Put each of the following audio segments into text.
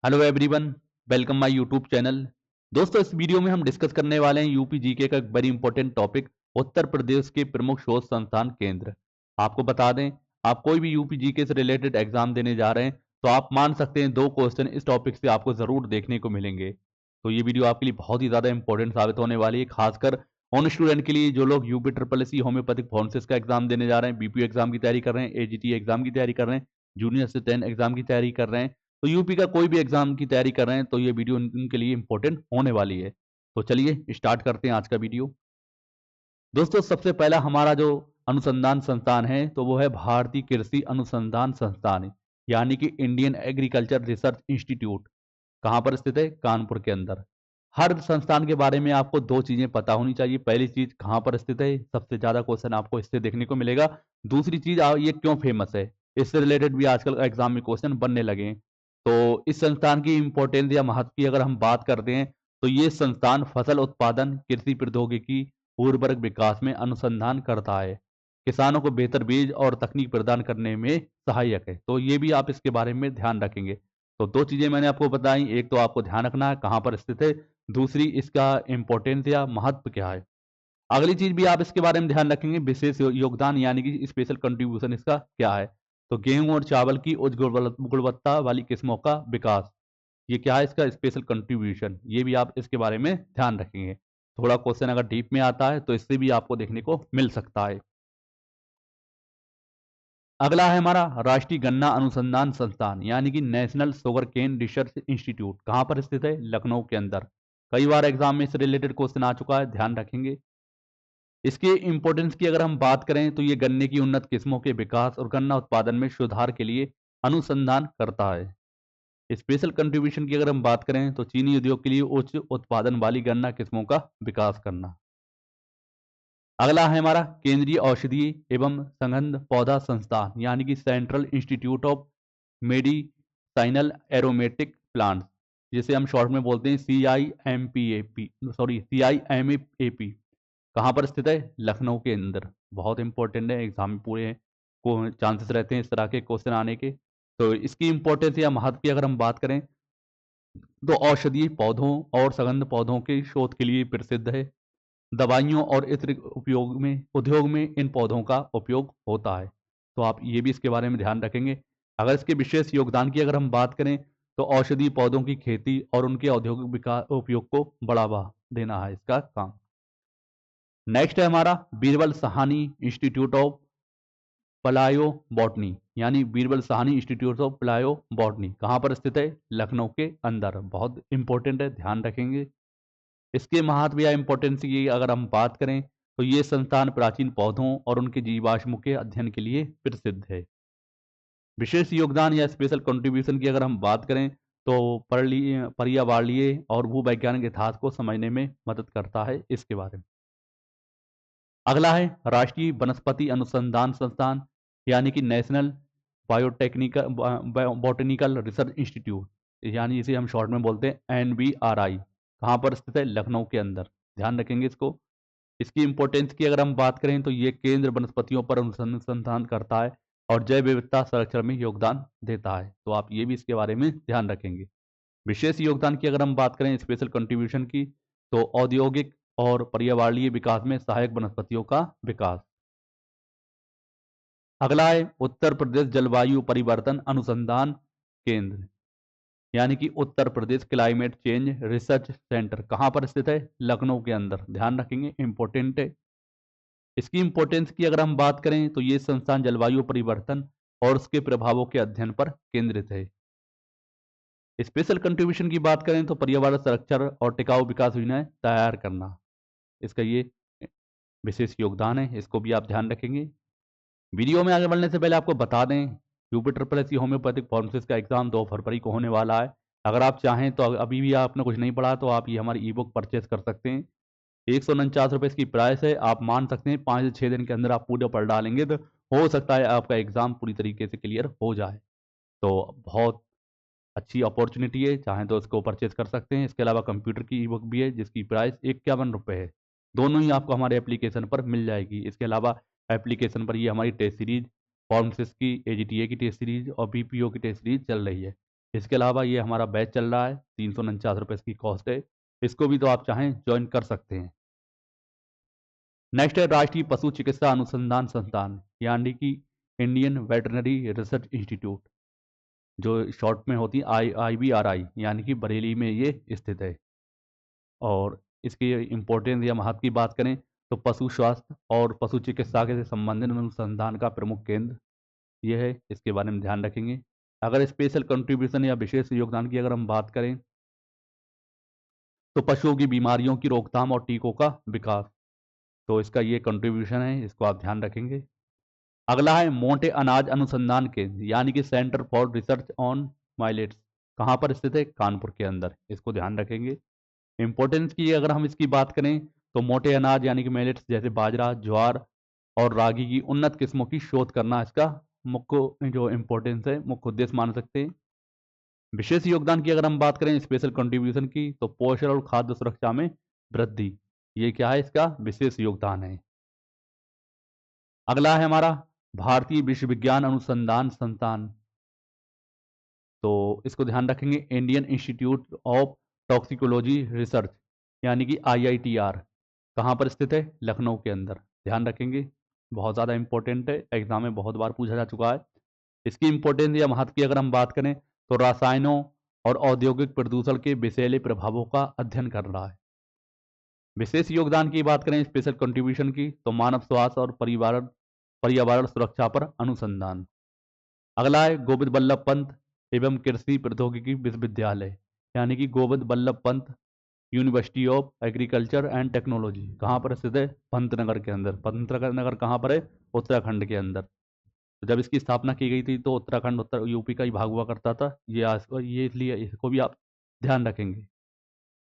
Hello everyone, welcome my YouTube channel. दोस्तों, इस video में हम डिस्कस करने वाले हैं यूपी जीके का एक very important topic, Uttar Pradesh के प्रमुख शोध संस्थान केंद्र। आपको बता दें, आप कोई भी यूपी जीके से रिलेटेड एग्जाम देने जा रहे हैं तो आप मान सकते हैं 2 क्वेश्चन इस टॉपिक से आपको जरूर देखने को मिलेंगे। तो ये वीडियो आपके लिए बहुत ही ज़्यादा इंपॉर्टेंट साबित होने वाली है, खासकर उन स्टूडेंट के लिए जो लोग UP triple S C homeopathic pharmacist का एग्जाम देने जा रहे हैं, बीपीओ एग्जाम की तैयारी कर रहे हैं, एजीटी एग्जाम की तैयारी कर रहे हैं, जूनियर असिस्टेंट एग्जाम की तैयारी कर रहे हैं। तो यूपी का कोई भी एग्जाम की तैयारी कर रहे हैं तो ये वीडियो उनके लिए इंपॉर्टेंट होने वाली है। तो चलिए स्टार्ट करते हैं आज का वीडियो। दोस्तों, सबसे पहला हमारा जो अनुसंधान संस्थान है तो वो है भारतीय कृषि अनुसंधान संस्थान, यानी कि इंडियन एग्रीकल्चर रिसर्च इंस्टीट्यूट। कहाँ पर स्थित है? कानपुर के अंदर। हर संस्थान के बारे में आपको दो चीजें पता होनी चाहिए। पहली चीज, कहाँ पर स्थित है, सबसे ज्यादा क्वेश्चन आपको इससे देखने को मिलेगा। दूसरी चीज, ये क्यों फेमस है, इससे रिलेटेड भी आजकल एग्जाम में क्वेश्चन बनने लगे हैं। तो इस संस्थान की इंपॉर्टेंस या महत्व की अगर हम बात करते हैं तो ये संस्थान फसल उत्पादन, कृषि प्रौद्योगिकी, उर्वरक विकास में अनुसंधान करता है। किसानों को बेहतर बीज और तकनीक प्रदान करने में सहायक है। तो ये भी आप इसके बारे में ध्यान रखेंगे। तो दो चीजें मैंने आपको बताई, एक तो आपको ध्यान रखना है कहाँ पर स्थित है, दूसरी इसका इंपॉर्टेंस या महत्व क्या है। अगली चीज भी आप इसके बारे में ध्यान रखेंगे, विशेष योगदान यानी कि स्पेशल कंट्रीब्यूशन इसका क्या है। तो गेहूं और चावल की उच्च गुणवत्ता वाली किस्मों का विकास, ये क्या है इसका स्पेशल कंट्रीब्यूशन, ये भी आप इसके बारे में ध्यान रखेंगे। थोड़ा क्वेश्चन अगर डीप में आता है तो इससे भी आपको देखने को मिल सकता है। अगला है हमारा राष्ट्रीय गन्ना अनुसंधान संस्थान, यानी कि National Sugar Cane Research Institute. कहाँ पर स्थित है? लखनऊ के अंदर। कई बार एग्जाम में इससे रिलेटेड क्वेश्चन आ चुका है, ध्यान रखेंगे। इसके इंपॉर्टेंस की अगर हम बात करें तो ये गन्ने की उन्नत किस्मों के विकास और गन्ना उत्पादन में सुधार के लिए अनुसंधान करता है। स्पेशल कंट्रीब्यूशन की अगर हम बात करें तो चीनी उद्योग के लिए उच्च उत्पादन वाली गन्ना किस्मों का विकास करना। अगला है हमारा केंद्रीय औषधीय एवं संगंध पौधा संस्थान, यानी कि central institute of medicinal aromatic plants, जिसे हम शॉर्ट में बोलते हैं CIMPAP। कहाँ पर स्थित है? लखनऊ के अंदर। बहुत इंपॉर्टेंट है, एग्जाम में पूरे को चांसेस रहते हैं इस तरह के क्वेश्चन आने के। तो इसकी इंपॉर्टेंस या महत्व की अगर हम बात करें तो औषधीय पौधों और सगंध पौधों के शोध के लिए प्रसिद्ध है। दवाइयों और इत्र उद्योग में इन पौधों का उपयोग होता है। तो आप ये भी इसके बारे में ध्यान रखेंगे। अगर इसके विशेष योगदान की अगर हम बात करें तो औषधीय पौधों की खेती और उनके औद्योगिक विकास उपयोग को बढ़ावा देना है इसका काम। नेक्स्ट है हमारा Birbal Sahni institute of palaeobotany, यानी Birbal Sahni institute of palaeobotany. कहाँ पर स्थित है? लखनऊ के अंदर। बहुत इंपॉर्टेंट है, ध्यान रखेंगे। इसके महत्व या इंपॉर्टेंस की अगर हम बात करें तो ये संस्थान प्राचीन पौधों और उनके जीवाश्मों के अध्ययन के लिए प्रसिद्ध है। विशेष योगदान या स्पेशल कंट्रीब्यूशन की अगर हम बात करें तो पर्यावरणीय और भूवैज्ञानिक इतिहास को समझने में मदद करता है इसके बारे में। अगला है राष्ट्रीय वनस्पति अनुसंधान संस्थान, यानी कि national biotechnical botanical research institute, यानी इसे हम शॉर्ट में बोलते हैं NBRI। कहाँ पर स्थित है? लखनऊ के अंदर। ध्यान रखेंगे इसको। इसकी इंपॉर्टेंस की अगर हम बात करें तो ये केंद्र वनस्पतियों पर अनुसंधान करता है और जैव विविधता संरक्षण में योगदान देता है। तो आप ये भी इसके बारे में ध्यान रखेंगे। विशेष योगदान की अगर हम बात करें स्पेशल कंट्रीब्यूशन की तो औद्योगिक और पर्यावरणीय विकास में सहायक वनस्पतियों का विकास। अगला है उत्तर प्रदेश जलवायु परिवर्तन अनुसंधान केंद्र, यानी कि Uttar Pradesh climate change research centre. कहाँ पर स्थित है? लखनऊ के अंदर। ध्यान रखेंगे, इंपॉर्टेंट है। इसकी इंपॉर्टेंस की अगर हम बात करें तो ये संस्थान जलवायु परिवर्तन और उसके प्रभावों के अध्ययन पर केंद्रित है। स्पेशल कंट्रीब्यूशन की बात करें तो पर्यावरण संरक्षण और टिकाऊ विकास योजनाएं तैयार करना, इसका ये विशेष योगदान है। इसको भी आप ध्यान रखेंगे। वीडियो में आगे बढ़ने से पहले आपको बता दें, UP triple S homeopathic pharmacist का एग्जाम 2 फरवरी को होने वाला है। अगर आप चाहें तो अभी भी आपने कुछ नहीं पढ़ा तो आप ये हमारी ई बुक परचेज कर सकते हैं। 149 रुपये इसकी प्राइस है। आप मान सकते हैं 5 से 6 दिन के अंदर आप पूरा पढ़ डालेंगे तो हो सकता है आपका एग्जाम पूरी तरीके से क्लियर हो जाए। तो बहुत अच्छी अपॉर्चुनिटी है, चाहें तो इसको परचेज कर सकते हैं। इसके अलावा कंप्यूटर की ई बुक भी है जिसकी प्राइस 51 रुपये है। दोनों ही आपको हमारे एप्लीकेशन पर मिल जाएगी। इसके अलावा एप्लीकेशन पर ये हमारी टेस्ट सीरीज, फार्मासिस्ट की, AGTA की टेस्ट सीरीज और BPO की टेस्ट सीरीज चल रही है। इसके अलावा ये हमारा बैच चल रहा है, 349 रुपये इसकी कॉस्ट है, इसको भी तो आप चाहें ज्वाइन कर सकते हैं। नेक्स्ट है राष्ट्रीय पशु चिकित्सा अनुसंधान संस्थान, यानी कि इंडियन वेटरनरी रिसर्च इंस्टीट्यूट, जो शॉर्ट में होती है IVRI, यानी कि बरेली में ये स्थित है। और इसकी इम्पोर्टेंस या महत्व की बात करें तो पशु स्वास्थ्य और पशु चिकित्सा से संबंधित अनुसंधान का प्रमुख केंद्र ये है, इसके बारे में ध्यान रखेंगे। अगर स्पेशल कंट्रीब्यूशन या विशेष योगदान की अगर हम बात करें तो पशुओं की बीमारियों की रोकथाम और टीकों का विकास, तो इसका ये कंट्रीब्यूशन है, इसको आप ध्यान रखेंगे। अगला है मोटे अनाज अनुसंधान केंद्र, यानी कि centre for research on millets, कहाँ पर स्थित है? कानपुर के अंदर, इसको ध्यान रखेंगे। इंपॉर्टेंस की अगर हम इसकी बात करें तो मोटे अनाज यानी कि मिलेट्स जैसे बाजरा, ज्वार और रागी की उन्नत किस्मों की शोध करना इसका मुख्य जो इम्पोर्टेंस है, मुख्य उद्देश्य मान सकते हैं। विशेष योगदान की अगर हम बात करें स्पेशल कंट्रीब्यूशन की तो पोषण और खाद्य सुरक्षा में वृद्धि, ये क्या है? इसका विशेष योगदान है। अगला है हमारा भारतीय विश्वविज्ञान अनुसंधान संस्थान, तो इसको ध्यान रखेंगे, Indian institute of toxicology research, यानी कि IITR, कहाँ पर स्थित है? लखनऊ के अंदर, ध्यान रखेंगे, बहुत ज़्यादा इंपॉर्टेंट है, एग्जाम में बहुत बार पूछा जा चुका है। इसकी इंपॉर्टेंस या महत्व की अगर हम बात करें तो रासायनों और औद्योगिक प्रदूषण के विषैले प्रभावों का अध्ययन कर रहा है। विशेष योगदान की बात करें स्पेशल कंट्रीब्यूशन की तो मानव स्वास्थ्य और पर्यावरण सुरक्षा पर अनुसंधान। अगला है गोविंद बल्लभ पंत एवं कृषि प्रौद्योगिकी विश्वविद्यालय, यानी कि Govind Ballabh Pant University of Agriculture and Technology, कहाँ पर स्थित है? पंतनगर के अंदर। पंतनगर कहाँ पर है? उत्तराखंड के अंदर। तो जब इसकी स्थापना की गई थी तो उत्तराखंड उत्तर यूपी का ही भाग हुआ करता था, ये इसलिए इसको भी आप ध्यान रखेंगे।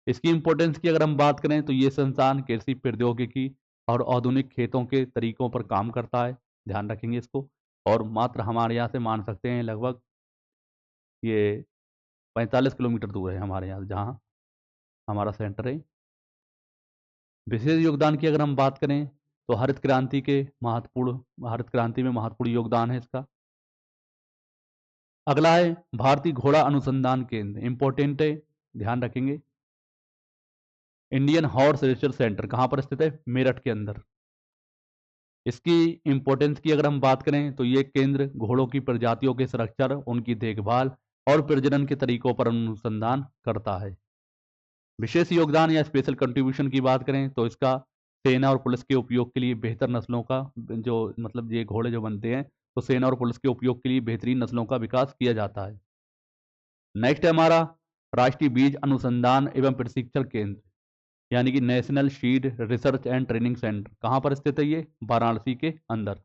इसकी इंपॉर्टेंस की अगर हम बात करें तो ये संस्थान कृषि प्रौद्योगिकी और आधुनिक खेतों के तरीकों पर काम करता है, ध्यान रखेंगे इसको। और मात्र हमारे यहाँ से मान सकते हैं लगभग ये 45 किलोमीटर दूर है हमारे यहाँ जहाँ हमारा सेंटर है। विशेष योगदान की अगर हम बात करें तो हरित क्रांति में महत्वपूर्ण योगदान है इसका। अगला है भारतीय घोड़ा अनुसंधान केंद्र, इंपॉर्टेंट है, ध्यान रखेंगे। इंडियन हॉर्स रिसर्च सेंटर कहाँ पर स्थित है? मेरठ के अंदर। इसकी इंपॉर्टेंस की अगर हम बात करें तो ये केंद्र घोड़ों की प्रजातियों के संरक्षण, उनकी देखभाल और प्रजनन के तरीकों पर अनुसंधान करता है। विशेष योगदान या स्पेशल कंट्रीब्यूशन की बात करें तो इसका सेना और पुलिस के उपयोग के लिए बेहतर नस्लों का जो मतलब ये घोड़े जो बनते हैं तो सेना और पुलिस के उपयोग के लिए बेहतरीन नस्लों का विकास किया जाता है। नेक्स्ट है हमारा राष्ट्रीय बीज अनुसंधान एवं प्रशिक्षण केंद्र, यानी कि national seed research and training centre, कहाँ पर स्थित है? ये वाराणसी के अंदर।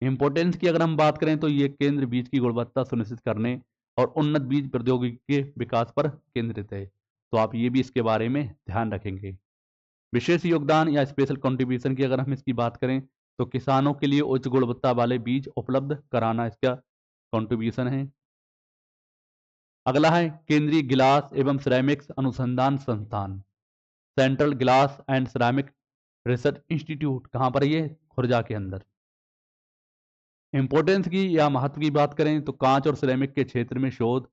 इंपॉर्टेंस की अगर हम बात करें तो ये केंद्र बीज की गुणवत्ता सुनिश्चित करने और उन्नत बीज प्रौद्योगिकी के विकास पर केंद्रित है, तो आप ये भी इसके बारे में ध्यान रखेंगे। विशेष योगदान या स्पेशल कंट्रीब्यूशन की अगर हम इसकी बात करें तो किसानों के लिए उच्च गुणवत्ता वाले बीज उपलब्ध कराना इसका कंट्रीब्यूशन है। अगला है केंद्रीय गिलास एवं सिरेमिक्स अनुसंधान संस्थान, central glass and ceramic research Institute, कहाँ पर ये? खुर्जा के अंदर। इंपॉर्टेंस की या महत्व की बात करें तो कांच और सिरेमिक के क्षेत्र में शोध,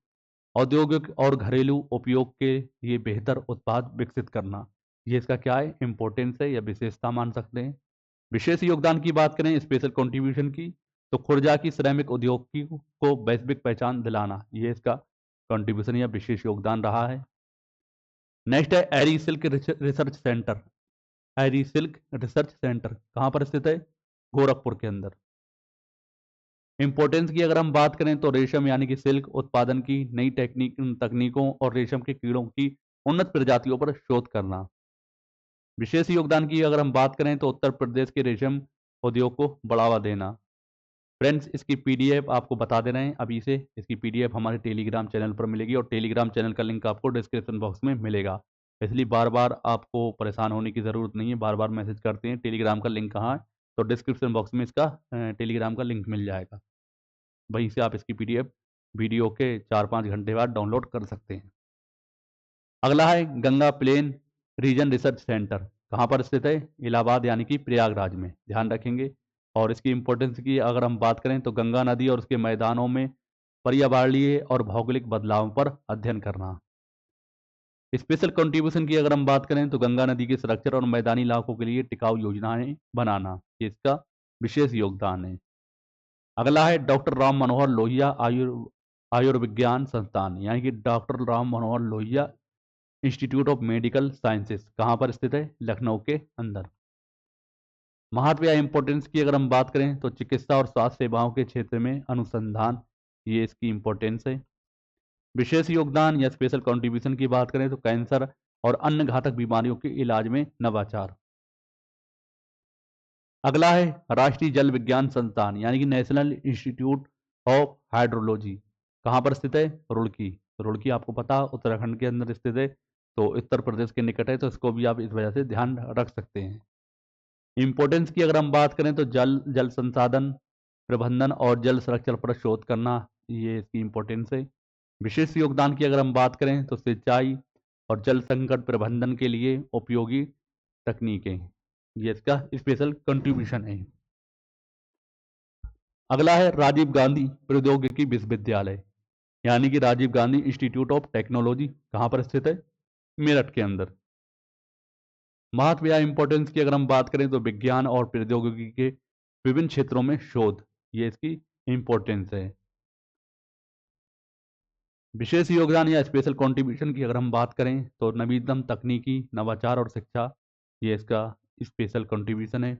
औद्योगिक और घरेलू उपयोग के लिए बेहतर उत्पाद विकसित करना, ये इसका क्या है? इंपॉर्टेंस है या विशेषता मान सकते हैं। विशेष योगदान की बात करें स्पेशल कंट्रीब्यूशन की तो खुर्जा की सिरेमिक उद्योग को वैश्विक पहचान दिलाना, ये इसका कंट्रीब्यूशन या विशेष योगदान रहा है। नेक्स्ट है एरी सिल्क रिसर्च सेंटर, एरी सिल्क रिसर्च सेंटर कहाँ पर स्थित है? गोरखपुर के अंदर। इंपॉर्टेंस की अगर हम बात करें तो रेशम यानी कि सिल्क उत्पादन की नई तकनीकों और रेशम के कीड़ों की उन्नत प्रजातियों पर शोध करना। विशेष योगदान की अगर हम बात करें तो उत्तर प्रदेश के रेशम उद्योग को बढ़ावा देना। फ्रेंड्स, इसकी पीडीएफ आपको बता दे रहे हैं अभी से, इसकी पीडीएफ हमारे टेलीग्राम चैनल पर मिलेगी और टेलीग्राम चैनल का लिंक आपको डिस्क्रिप्शन बॉक्स में मिलेगा, इसलिए बार बार आपको परेशान होने की ज़रूरत नहीं है, बार बार मैसेज करते हैं टेलीग्राम का लिंक कहाँ है, तो डिस्क्रिप्शन बॉक्स में इसका टेलीग्राम का लिंक मिल जाएगा, वहीं से आप इसकी पीडीएफ वीडियो के 4-5 घंटे बाद डाउनलोड कर सकते हैं। अगला है Ganga plain region research centre, कहाँ पर स्थित है? इलाहाबाद यानी कि प्रयागराज में, ध्यान रखेंगे। और इसकी इंपॉर्टेंस की अगर हम बात करें तो गंगा नदी और उसके मैदानों में पर्यावरणीय और भौगोलिक बदलावों पर अध्ययन करना। स्पेशल कंट्रीब्यूशन की अगर हम बात करें तो गंगा नदी के संरक्षण और मैदानी इलाकों के लिए टिकाऊ योजनाएं बनाना, ये इसका विशेष योगदान है। अगला है डॉक्टर राम मनोहर लोहिया आयुर्विज्ञान संस्थान, यानी कि doctor Ram Manohar Lohia institute of medical sciences कहाँ पर स्थित है? लखनऊ के अंदर। महत्व या इंपॉर्टेंस की अगर हम बात करें तो चिकित्सा और स्वास्थ्य सेवाओं के क्षेत्र में अनुसंधान, ये इसकी इंपॉर्टेंस है। विशेष योगदान या स्पेशल कंट्रीब्यूशन की बात करें तो कैंसर और अन्य घातक बीमारियों के इलाज में नवाचार। अगला है राष्ट्रीय जल विज्ञान संस्थान, यानी कि नेशनल इंस्टीट्यूट ऑफ हाइड्रोलॉजी कहाँ पर स्थित है? रुड़की। रुड़की आपको पता उत्तराखंड के अंदर स्थित है, तो उत्तर प्रदेश के निकट है, तो इसको भी आप इस वजह से ध्यान रख सकते हैं। इंपॉर्टेंस की अगर हम बात करें तो जल संसाधन प्रबंधन और जल संरक्षण पर शोध करना, ये इसकी इंपॉर्टेंस है। विशेष योगदान की अगर हम बात करें तो सिंचाई और जल संकट प्रबंधन के लिए उपयोगी तकनीकें, ये इसका स्पेशल कंट्रीब्यूशन है। अगला है राजीव गांधी प्रौद्योगिकी विश्वविद्यालय, यानी कि Rajiv Gandhi Institute of Technology कहाँ पर स्थित है? मेरठ के अंदर। महत्व या इंपॉर्टेंस की अगर हम बात करें तो विज्ञान और प्रौद्योगिकी के विभिन्न क्षेत्रों में शोध, ये इसकी इंपॉर्टेंस है। विशेष योगदान या स्पेशल कंट्रीब्यूशन की अगर हम बात करें तो नवीनतम तकनीकी नवाचार और शिक्षा, ये इसका स्पेशल कंट्रीब्यूशन है।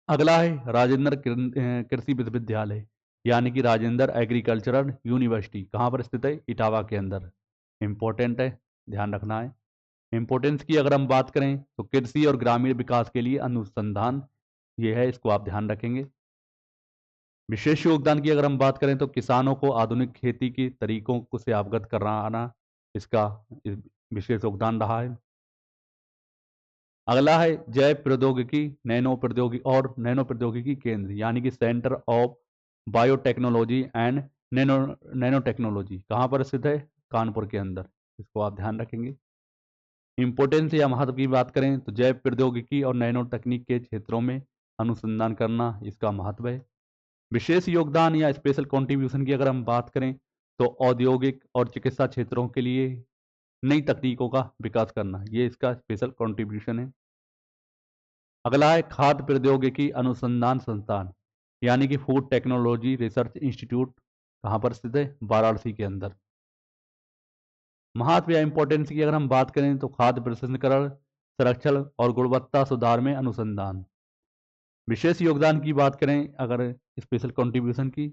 अगला है राजेंद्र कृषि विश्वविद्यालय, यानी कि राजेंद्र एग्रीकल्चरल यूनिवर्सिटी कहाँ पर स्थित है? इटावा के अंदर। इंपॉर्टेंट है, ध्यान रखना है। इंपॉर्टेंस की अगर हम बात करें तो कृषि और ग्रामीण विकास के लिए अनुसंधान, ये है, इसको आप ध्यान रखेंगे। विशेष योगदान की अगर हम बात करें तो किसानों को आधुनिक खेती के तरीकों को से अवगत कराना, इसका विशेष योगदान रहा है। अगला है जैव प्रौद्योगिकी नैनो प्रौद्योगिकी केंद्र, यानी कि centre of biotechnology and nano technology कहाँ पर स्थित है? कानपुर के अंदर। इसको आप ध्यान रखेंगे। इंपॉर्टेंस या महत्व की बात करें तो जैव प्रौद्योगिकी और नैनो तकनीक के क्षेत्रों में अनुसंधान करना, इसका महत्व है। विशेष योगदान या स्पेशल कंट्रीब्यूशन की अगर हम बात करें तो औद्योगिक और चिकित्सा क्षेत्रों के लिए नई तकनीकों का विकास करना, ये इसका स्पेशल कंट्रीब्यूशन है। अगला है खाद्य प्रौद्योगिकी अनुसंधान संस्थान, यानी कि फूड टेक्नोलॉजी रिसर्च इंस्टीट्यूट कहाँ पर स्थित है? वाराणसी के अंदर। महत्व या इंपॉर्टेंस की अगर हम बात करें तो खाद्य प्रसंस्करण संरक्षण और गुणवत्ता सुधार में अनुसंधान। विशेष योगदान की बात करें अगर स्पेशल कंट्रीब्यूशन की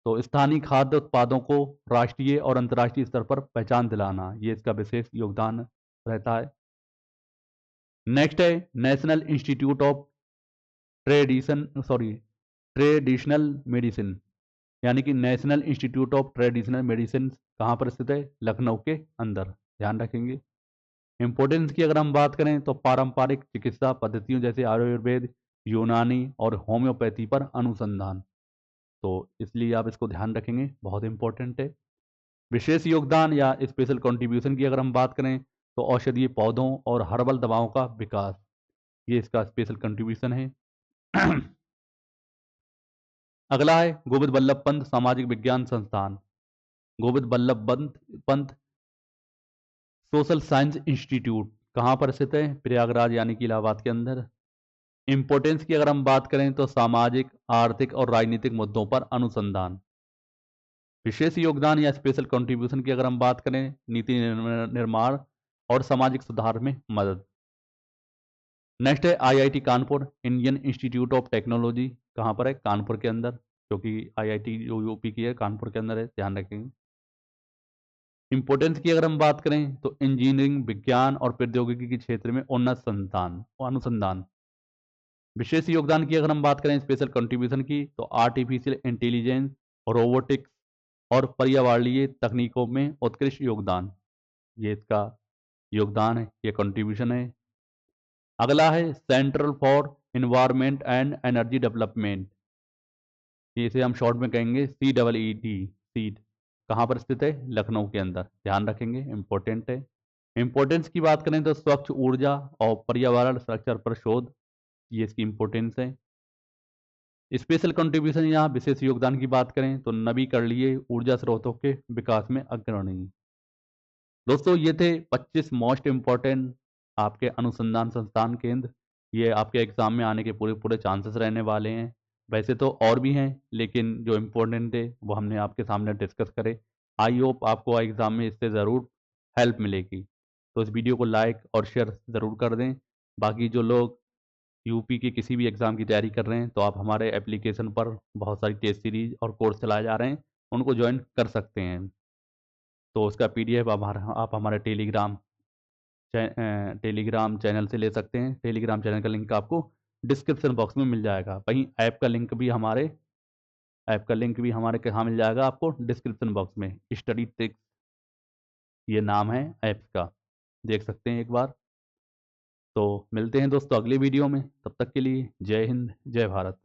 तो स्थानीय खाद्य उत्पादों को राष्ट्रीय और अंतर्राष्ट्रीय स्तर पर पहचान दिलाना, ये इसका विशेष योगदान रहता है। नेक्स्ट है national institute of traditional medicine, यानी कि national institute of traditional medicine कहाँ पर स्थित है? लखनऊ के अंदर। ध्यान रखेंगे। इंपॉर्टेंस की अगर हम बात करें तो पारंपरिक चिकित्सा पद्धतियों जैसे आयुर्वेद, यूनानी और होम्योपैथी पर अनुसंधान, तो इसलिए आप इसको ध्यान रखेंगे, बहुत इंपॉर्टेंट है। विशेष योगदान या स्पेशल कंट्रीब्यूशन की अगर हम बात करें तो औषधीय पौधों और हर्बल दवाओं का विकास, ये इसका स्पेशल कंट्रीब्यूशन है। अगला है गोविंद बल्लभ पंत सामाजिक विज्ञान संस्थान, Govind Ballabh Pant Social Science Institute कहाँ पर स्थित है? प्रयागराज, यानी कि इलाहाबाद के अंदर। इंपॉर्टेंस की अगर हम बात करें तो सामाजिक आर्थिक और राजनीतिक मुद्दों पर अनुसंधान। विशेष योगदान या स्पेशल कंट्रीब्यूशन की अगर हम बात करें नीति निर्माण और सामाजिक सुधार में मदद। नेक्स्ट है IIT Kanpur Indian institute of Technology कहाँ पर है? कानपुर के अंदर, क्योंकि आईआईटी जो यूपी की है कानपुर के अंदर है, ध्यान रखेंगे। इंपॉर्टेंस की अगर हम बात करें तो इंजीनियरिंग विज्ञान और प्रौद्योगिकी के क्षेत्र में उन्नत संस्थान अनुसंधान। विशेष योगदान की अगर हम बात करें स्पेशल कंट्रीब्यूशन की तो आर्टिफिशियल इंटेलिजेंस, रोबोटिक्स और पर्यावरणीय तकनीकों में उत्कृष्ट योगदान, ये इसका योगदान है, ये कंट्रीब्यूशन है। अगला है central for environment and energy development, इसे हम शॉर्ट में कहेंगे CEED, सीड कहाँ पर स्थित है? लखनऊ के अंदर, ध्यान रखेंगे, इंपॉर्टेंट है। इंपॉर्टेंस की बात करें तो स्वच्छ ऊर्जा और पर्यावरण संरक्षण पर शोध, ये इसकी इंपॉर्टेंस है। स्पेशल कंट्रीब्यूशन या विशेष योगदान की बात करें तो नवीकरणीय ऊर्जा स्रोतों के विकास में अग्रणी। दोस्तों ये थे 25 मोस्ट इम्पॉर्टेंट आपके अनुसंधान संस्थान केंद्र। ये आपके एग्जाम में आने के पूरे पूरे चांसेस रहने वाले हैं। वैसे तो और भी हैं, लेकिन जो इम्पोर्टेंट थे वो हमने आपके सामने डिस्कस करे। आई होप आपको एग्जाम में इससे ज़रूर हेल्प मिलेगी। तो इस वीडियो को लाइक और शेयर ज़रूर कर दें। बाकी जो लोग यूपी की किसी भी एग्ज़ाम की तैयारी कर रहे हैं तो आप हमारे एप्लीकेशन पर बहुत सारी टेस्ट सीरीज और कोर्स चलाए जा रहे हैं, उनको ज्वाइन कर सकते हैं। तो उसका PDF आप हमारे टेलीग्राम चैनल से ले सकते हैं। टेलीग्राम चैनल का लिंक आपको डिस्क्रिप्शन बॉक्स में मिल जाएगा। वहीं ऐप का लिंक भी हमारे कहाँ मिल जाएगा आपको, डिस्क्रिप्शन बॉक्स में। स्टडी टिक्स ये नाम है ऐप्स का, देख सकते हैं एक बार। तो मिलते हैं दोस्तों अगले वीडियो में, तब तक के लिए जय हिंद जय भारत।